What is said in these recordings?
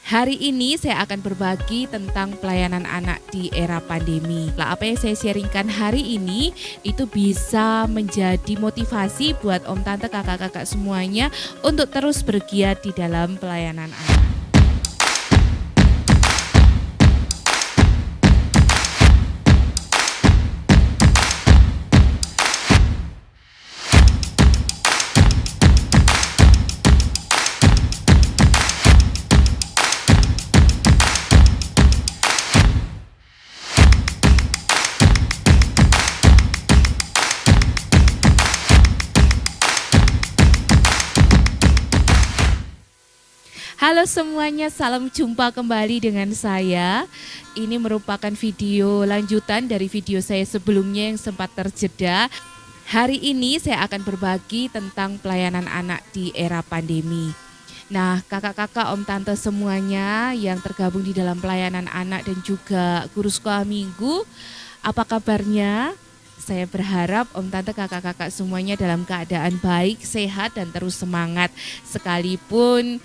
Hari ini saya akan berbagi tentang pelayanan anak di era pandemi. Apa yang saya sharingkan hari ini itu bisa menjadi motivasi buat om tante kakak-kakak semuanya untuk terus bergiat di dalam pelayanan anak. Halo semuanya, salam jumpa kembali dengan saya. Ini merupakan video lanjutan dari video saya sebelumnya yang sempat terjeda. Hari ini saya akan berbagi tentang pelayanan anak di era pandemi. Nah, kakak-kakak, om tante semuanya yang tergabung di dalam pelayanan anak dan juga guru sekolah minggu, apa kabarnya? Saya berharap om tante kakak-kakak semuanya dalam keadaan baik, sehat dan terus semangat. Sekalipun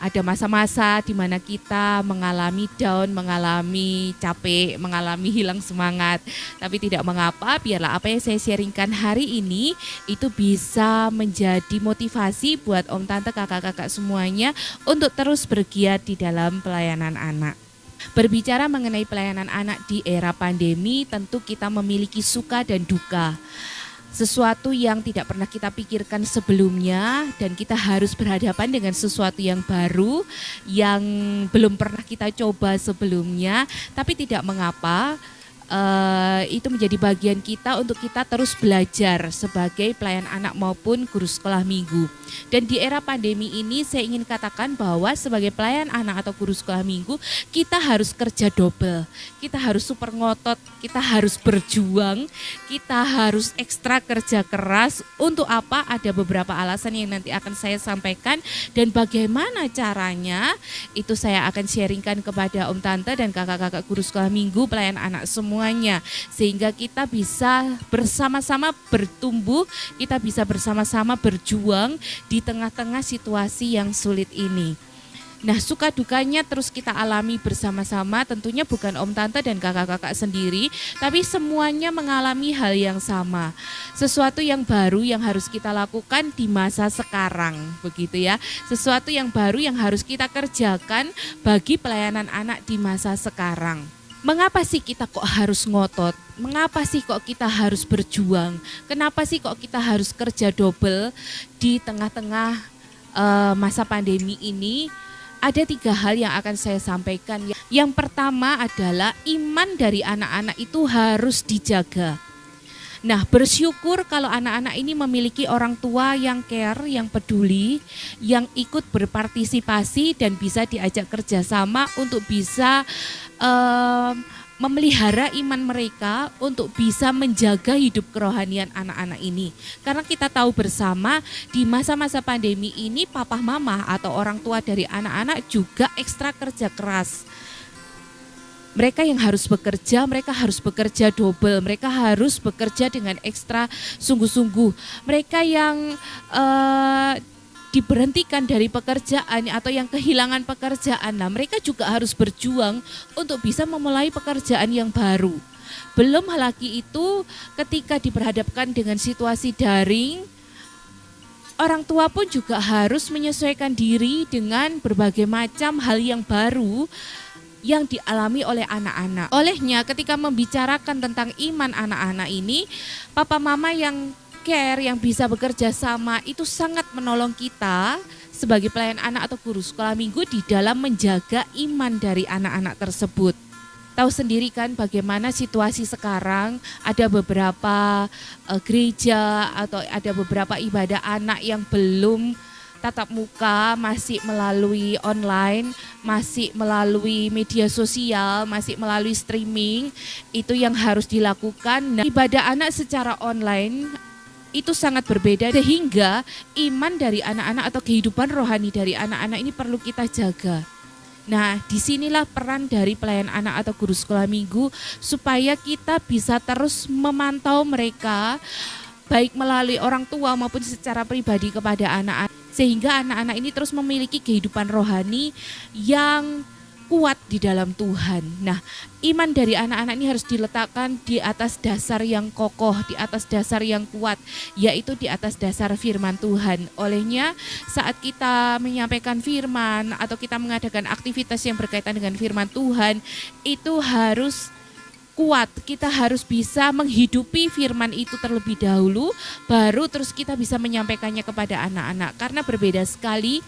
ada masa-masa di mana kita mengalami down, mengalami capek, mengalami hilang semangat. Tapi tidak mengapa, biarlah apa yang saya sharingkan hari ini itu bisa menjadi motivasi buat om tante kakak-kakak semuanya untuk terus bergiat di dalam pelayanan anak. Berbicara mengenai pelayanan anak di era pandemi, tentu kita memiliki suka dan duka. Sesuatu yang tidak pernah kita pikirkan sebelumnya dan kita harus berhadapan dengan sesuatu yang baru yang belum pernah kita coba sebelumnya, tapi tidak mengapa. Itu menjadi bagian kita untuk kita terus belajar sebagai pelayan anak maupun guru sekolah minggu. Dan di era pandemi ini saya ingin katakan bahwa sebagai pelayan anak atau guru sekolah minggu kita harus kerja double, kita harus super ngotot, kita harus berjuang, kita harus ekstra kerja keras. Untuk apa? Ada beberapa alasan yang nanti akan saya sampaikan dan bagaimana caranya itu saya akan sharingkan kepada om tante dan kakak-kakak guru sekolah minggu pelayan anak semua, sehingga kita bisa bersama-sama bertumbuh, kita bisa bersama-sama berjuang di tengah-tengah situasi yang sulit ini. Nah, suka dukanya terus kita alami bersama-sama, tentunya bukan om tante dan kakak-kakak sendiri, tapi semuanya mengalami hal yang sama. Sesuatu yang baru yang harus kita lakukan di masa sekarang, begitu ya. Sesuatu yang baru yang harus kita kerjakan bagi pelayanan anak di masa sekarang. Mengapa sih kita kok harus ngotot? Mengapa sih kok kita harus berjuang? Kenapa sih kok kita harus kerja double di tengah-tengah masa pandemi ini? Ada 3 hal yang akan saya sampaikan. Yang pertama adalah iman dari anak-anak itu harus dijaga. Nah, bersyukur kalau anak-anak ini memiliki orang tua yang care, yang peduli, yang ikut berpartisipasi dan bisa diajak kerjasama untuk bisa memelihara iman mereka untuk bisa menjaga hidup kerohanian anak-anak ini. Karena kita tahu bersama di masa-masa pandemi ini papa mama atau orang tua dari anak-anak juga ekstra kerja keras. Mereka yang harus bekerja, mereka harus bekerja double, mereka harus bekerja dengan ekstra sungguh-sungguh. Mereka yang diberhentikan dari pekerjaan atau yang kehilangan pekerjaan, nah mereka juga harus berjuang untuk bisa memulai pekerjaan yang baru. Belum lagi itu ketika diperhadapkan dengan situasi daring, orang tua pun juga harus menyesuaikan diri dengan berbagai macam hal yang baru yang dialami oleh anak-anak. Olehnya ketika membicarakan tentang iman anak-anak ini, papa mama yang care, yang bisa bekerja sama itu sangat menolong kita sebagai pelayan anak atau guru sekolah minggu di dalam menjaga iman dari anak-anak tersebut. Tahu sendiri kan bagaimana situasi sekarang, ada beberapa gereja atau ada beberapa ibadah anak yang belum tatap muka, masih melalui online, masih melalui media sosial, masih melalui streaming. Itu yang harus dilakukan. Nah, ibadah anak secara online itu sangat berbeda, sehingga iman dari anak-anak atau kehidupan rohani dari anak-anak ini perlu kita jaga. Nah, disinilah peran dari pelayan anak atau guru sekolah minggu supaya kita bisa terus memantau mereka, baik melalui orang tua maupun secara pribadi kepada anak-anak. sehingga anak-anak ini terus memiliki kehidupan rohani yang kuat di dalam Tuhan. Nah, iman dari anak-anak ini harus diletakkan di atas dasar yang kokoh, di atas dasar yang kuat, yaitu di atas dasar firman Tuhan. Olehnya, saat kita menyampaikan firman atau kita mengadakan aktivitas yang berkaitan dengan firman Tuhan, itu harus kuat. Kita harus bisa menghidupi firman itu terlebih dahulu, baru terus kita bisa menyampaikannya kepada anak-anak. Karena berbeda sekali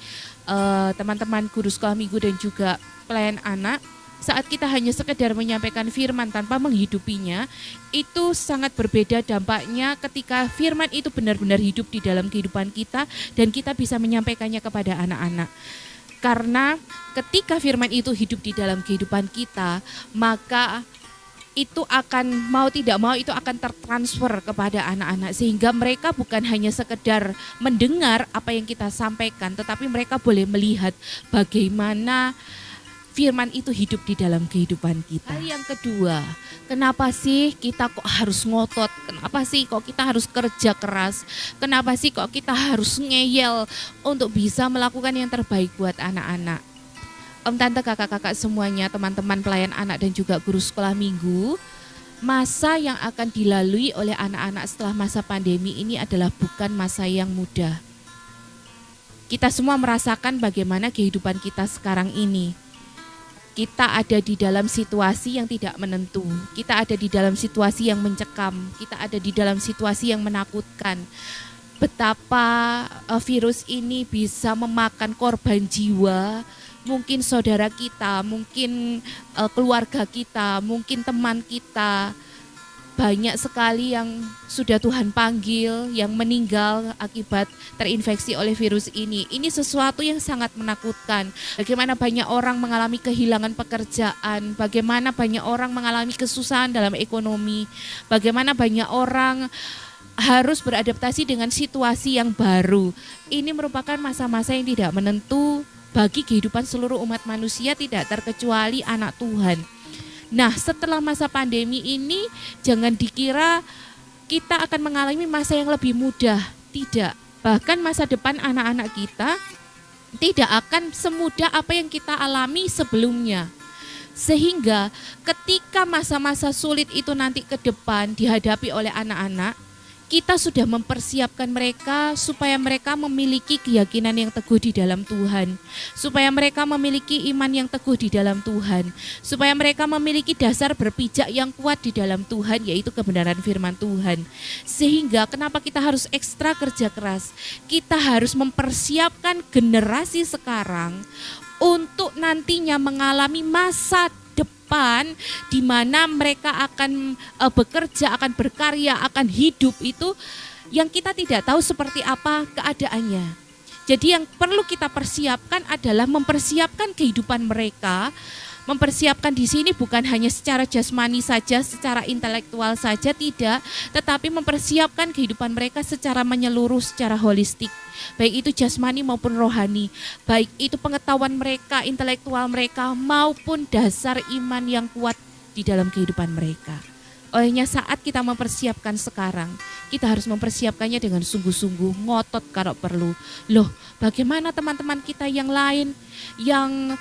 teman-teman guru sekolah minggu dan juga pelayan anak, saat kita hanya sekedar menyampaikan firman tanpa menghidupinya, itu sangat berbeda dampaknya ketika firman itu benar-benar hidup di dalam kehidupan kita dan kita bisa menyampaikannya kepada anak-anak. Karena ketika firman itu hidup di dalam kehidupan kita, maka itu akan mau tidak mau itu akan tertransfer kepada anak-anak, sehingga mereka bukan hanya sekedar mendengar apa yang kita sampaikan, tetapi mereka boleh melihat bagaimana firman itu hidup di dalam kehidupan kita. Hal yang kedua, kenapa sih kita kok harus ngotot? Kenapa sih kok kita harus kerja keras? Kenapa sih kok kita harus ngeyel untuk bisa melakukan yang terbaik buat anak-anak? Om, tante, kakak-kakak semuanya, teman-teman pelayan anak dan juga guru sekolah minggu, masa yang akan dilalui oleh anak-anak setelah masa pandemi ini adalah bukan masa yang mudah. Kita semua merasakan bagaimana kehidupan kita sekarang ini. Kita ada di dalam situasi yang tidak menentu, kita ada di dalam situasi yang mencekam, kita ada di dalam situasi yang menakutkan. Betapa virus ini bisa memakan korban jiwa, mungkin saudara kita, mungkin keluarga kita, mungkin teman kita. Banyak sekali yang sudah Tuhan panggil, yang meninggal akibat terinfeksi oleh virus ini. Ini sesuatu yang sangat menakutkan. Bagaimana banyak orang mengalami kehilangan pekerjaan, bagaimana banyak orang mengalami kesusahan dalam ekonomi, bagaimana banyak orang harus beradaptasi dengan situasi yang baru. Ini merupakan masa-masa yang tidak menentu bagi kehidupan seluruh umat manusia, tidak terkecuali anak Tuhan. Nah, setelah masa pandemi ini jangan dikira kita akan mengalami masa yang lebih mudah. Tidak. Bahkan masa depan anak-anak kita tidak akan semudah apa yang kita alami sebelumnya. Sehingga ketika masa-masa sulit itu nanti ke depan dihadapi oleh anak-anak, kita sudah mempersiapkan mereka supaya mereka memiliki keyakinan yang teguh di dalam Tuhan, supaya mereka memiliki iman yang teguh di dalam Tuhan, supaya mereka memiliki dasar berpijak yang kuat di dalam Tuhan, yaitu kebenaran firman Tuhan. Sehingga kenapa kita harus ekstra kerja keras? Kita harus mempersiapkan generasi sekarang untuk nantinya mengalami masa depan di mana mereka akan bekerja, akan berkarya, akan hidup itu yang kita tidak tahu seperti apa keadaannya. Jadi yang perlu kita persiapkan adalah mempersiapkan kehidupan mereka. Mempersiapkan di sini bukan hanya secara jasmani saja, secara intelektual saja, tidak, tetapi mempersiapkan kehidupan mereka secara menyeluruh, secara holistik. Baik itu jasmani maupun rohani, baik itu pengetahuan mereka, intelektual mereka, maupun dasar iman yang kuat di dalam kehidupan mereka. Olehnya saat kita mempersiapkan sekarang, kita harus mempersiapkannya dengan sungguh-sungguh, ngotot kalau perlu. Loh, bagaimana teman-teman kita yang lain yang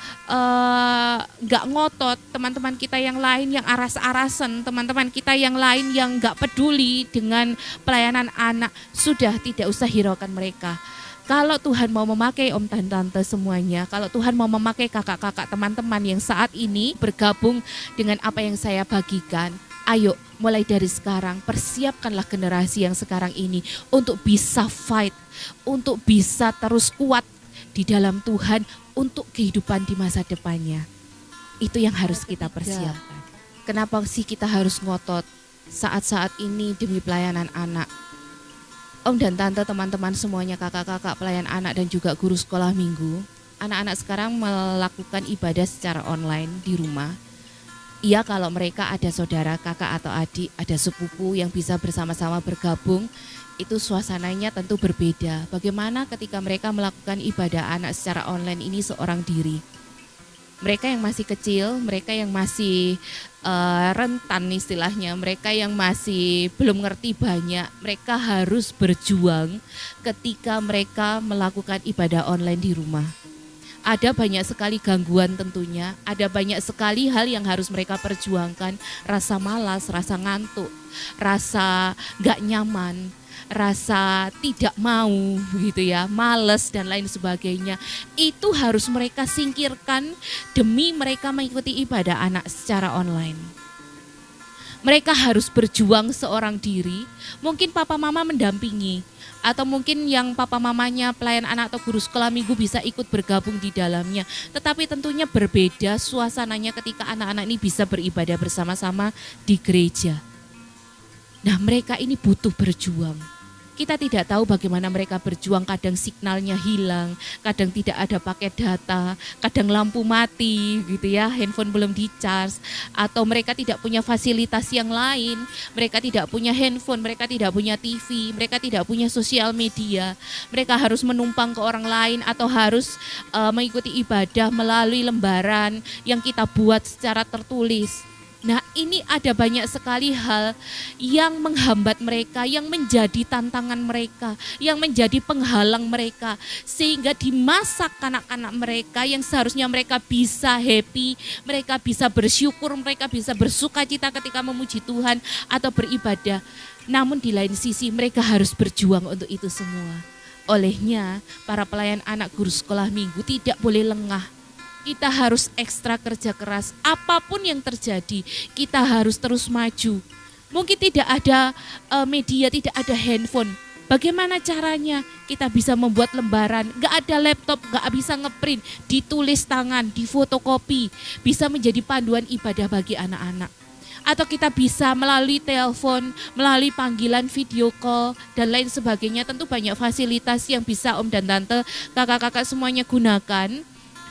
gak ngotot, teman-teman kita yang lain yang aras-arasan, teman-teman kita yang lain yang gak peduli dengan pelayanan anak, sudah tidak usah hiraukan mereka. Kalau Tuhan mau memakai om dan tante semuanya, kalau Tuhan mau memakai kakak-kakak teman-teman yang saat ini bergabung dengan apa yang saya bagikan, ayo mulai dari sekarang persiapkanlah generasi yang sekarang ini untuk bisa fight, untuk bisa terus kuat di dalam Tuhan untuk kehidupan di masa depannya. Itu yang harus kita persiapkan. Kenapa sih kita harus ngotot saat-saat ini demi pelayanan anak? Om dan tante, teman-teman semuanya, kakak-kakak pelayan anak dan juga guru sekolah minggu, anak-anak sekarang melakukan ibadah secara online di rumah. Iya, kalau mereka ada saudara, kakak atau adik, ada sepupu yang bisa bersama-sama bergabung, itu suasananya tentu berbeda. Bagaimana ketika mereka melakukan ibadah anak secara online ini seorang diri? Mereka yang masih kecil, mereka yang masih rentan istilahnya, mereka yang masih belum ngerti banyak, mereka harus berjuang ketika mereka melakukan ibadah online di rumah. Ada banyak sekali gangguan tentunya, ada banyak sekali hal yang harus mereka perjuangkan, rasa malas, rasa ngantuk, rasa gak nyaman, rasa tidak mau gitu ya, males dan lain sebagainya. Itu harus mereka singkirkan demi mereka mengikuti ibadah anak secara online. Mereka harus berjuang seorang diri, mungkin papa mama mendampingi, atau mungkin yang papa mamanya pelayan anak atau guru sekolah minggu bisa ikut bergabung di dalamnya. Tetapi tentunya berbeda suasananya ketika anak-anak ini bisa beribadah bersama-sama di gereja. Nah, mereka ini butuh berjuang. Kita tidak tahu bagaimana mereka berjuang, kadang signalnya hilang, kadang tidak ada paket data, kadang lampu mati gitu ya, handphone belum di-charge, atau mereka tidak punya fasilitas yang lain, mereka tidak punya handphone, mereka tidak punya TV, mereka tidak punya sosial media, mereka harus menumpang ke orang lain atau harus mengikuti ibadah melalui lembaran yang kita buat secara tertulis. Nah, ini ada banyak sekali hal yang menghambat mereka, yang menjadi tantangan mereka, yang menjadi penghalang mereka. Sehingga di masa kanak-kanak mereka yang seharusnya mereka bisa happy, mereka bisa bersyukur, mereka bisa bersuka cita ketika memuji Tuhan atau beribadah. Namun di lain sisi mereka harus berjuang untuk itu semua. Olehnya para pelayan anak guru sekolah minggu tidak boleh lengah. Kita harus ekstra kerja keras, apapun yang terjadi, kita harus terus maju. Mungkin tidak ada media, tidak ada handphone. Bagaimana caranya kita bisa membuat lembaran? Gak ada laptop, gak bisa ngeprint, ditulis tangan, difotokopi, bisa menjadi panduan ibadah bagi anak-anak. Atau kita bisa melalui telepon, melalui panggilan video call, dan lain sebagainya. Tentu banyak fasilitas yang bisa om dan tante, kakak-kakak semuanya gunakan.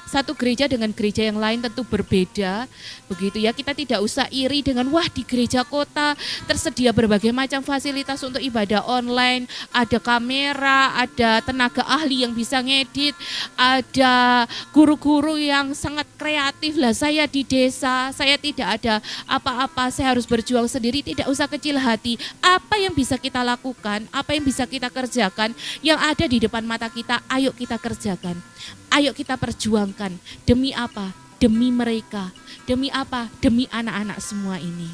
Satu gereja dengan gereja yang lain tentu berbeda, begitu ya. Kita tidak usah iri dengan wah di gereja kota tersedia berbagai macam fasilitas untuk ibadah online, ada kamera, ada tenaga ahli yang bisa ngedit, ada guru-guru yang sangat kreatif. Lah saya di desa, saya tidak ada apa-apa, saya harus berjuang sendiri. Tidak usah kecil hati, apa yang bisa kita lakukan, apa yang bisa kita kerjakan, yang ada di depan mata kita, ayo kita kerjakan. Ayo kita perjuangkan, demi apa? Demi mereka, demi apa? Demi anak-anak semua ini.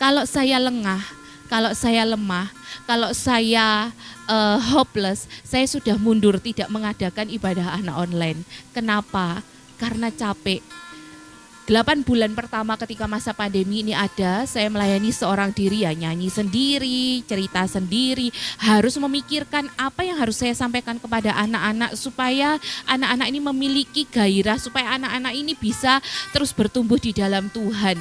Kalau saya lengah, kalau saya lemah, kalau saya hopeless, saya sudah mundur tidak mengadakan ibadah anak online. Kenapa? Karena capek. 8 bulan pertama ketika masa pandemi ini ada, saya melayani seorang diri ya, nyanyi sendiri, cerita sendiri, harus memikirkan apa yang harus saya sampaikan kepada anak-anak supaya anak-anak ini memiliki gairah, supaya anak-anak ini bisa terus bertumbuh di dalam Tuhan.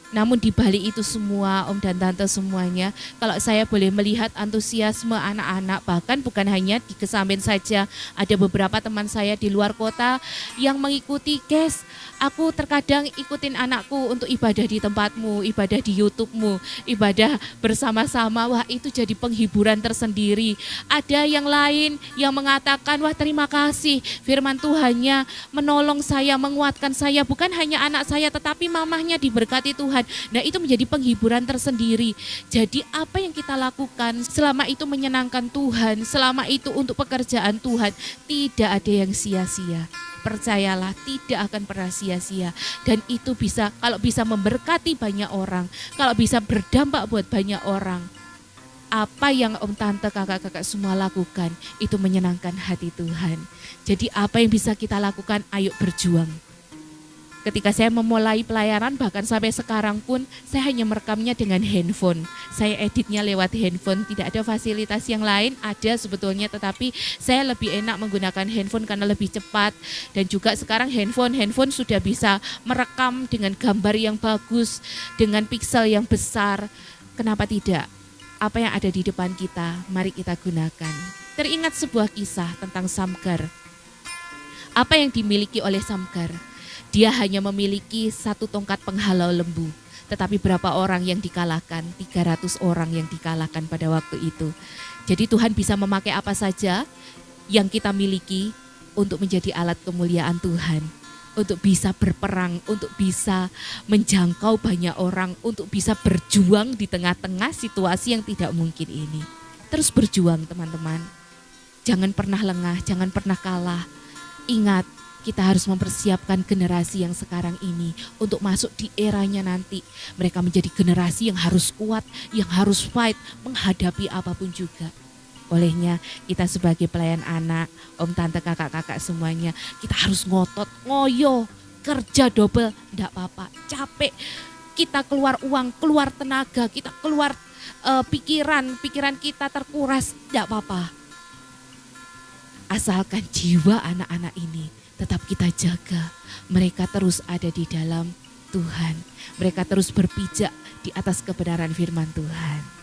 Namun di balik itu semua, om dan tante semuanya, kalau saya boleh melihat antusiasme anak-anak, bahkan bukan hanya di Kesamben saja, ada beberapa teman saya di luar kota yang mengikuti, guys, aku terkadang ikutin anakku untuk ibadah di tempatmu, ibadah di YouTube-mu, ibadah bersama-sama, wah itu jadi penghiburan tersendiri. Ada yang lain yang mengatakan, wah terima kasih firman Tuhannya menolong saya, menguatkan saya, bukan hanya anak saya tetapi mamahnya diberkati Tuhan. Nah itu menjadi penghiburan tersendiri. Jadi apa yang kita lakukan selama itu menyenangkan Tuhan, selama itu untuk pekerjaan Tuhan, tidak ada yang sia-sia. Percayalah, tidak akan pernah sia-sia. Dan itu bisa, kalau bisa memberkati banyak orang, kalau bisa berdampak buat banyak orang, apa yang om tante kakak-kakak semua lakukan itu menyenangkan hati Tuhan. Jadi apa yang bisa kita lakukan, ayo berjuang. Ketika saya memulai pelayanan, bahkan sampai sekarang pun saya hanya merekamnya dengan handphone. Saya editnya lewat handphone, tidak ada fasilitas yang lain, ada sebetulnya, tetapi saya lebih enak menggunakan handphone karena lebih cepat. Dan juga sekarang handphone sudah bisa merekam dengan gambar yang bagus, dengan piksel yang besar. Kenapa tidak? Apa yang ada di depan kita, mari kita gunakan. Teringat sebuah kisah tentang Samgar. Apa yang dimiliki oleh Samgar? Dia hanya memiliki 1 tongkat penghalau lembu. Tetapi berapa orang yang dikalahkan? 300 orang yang dikalahkan pada waktu itu. Jadi Tuhan bisa memakai apa saja yang kita miliki untuk menjadi alat kemuliaan Tuhan. untuk bisa berperang, untuk bisa menjangkau banyak orang, untuk bisa berjuang di tengah-tengah situasi yang tidak mungkin ini. Terus berjuang teman-teman, jangan pernah lengah, jangan pernah kalah. Ingat, kita harus mempersiapkan generasi yang sekarang ini untuk masuk di eranya nanti. Mereka menjadi generasi yang harus kuat, yang harus fight, menghadapi apapun juga. Olehnya kita sebagai pelayan anak, om, tante, kakak-kakak semuanya, kita harus ngotot, ngoyo, kerja double, enggak apa-apa, capek. Kita keluar uang, keluar tenaga, kita keluar pikiran kita terkuras, enggak apa-apa. Asalkan jiwa anak-anak ini tetap kita jaga, mereka terus ada di dalam Tuhan, mereka terus berpijak di atas kebenaran firman Tuhan.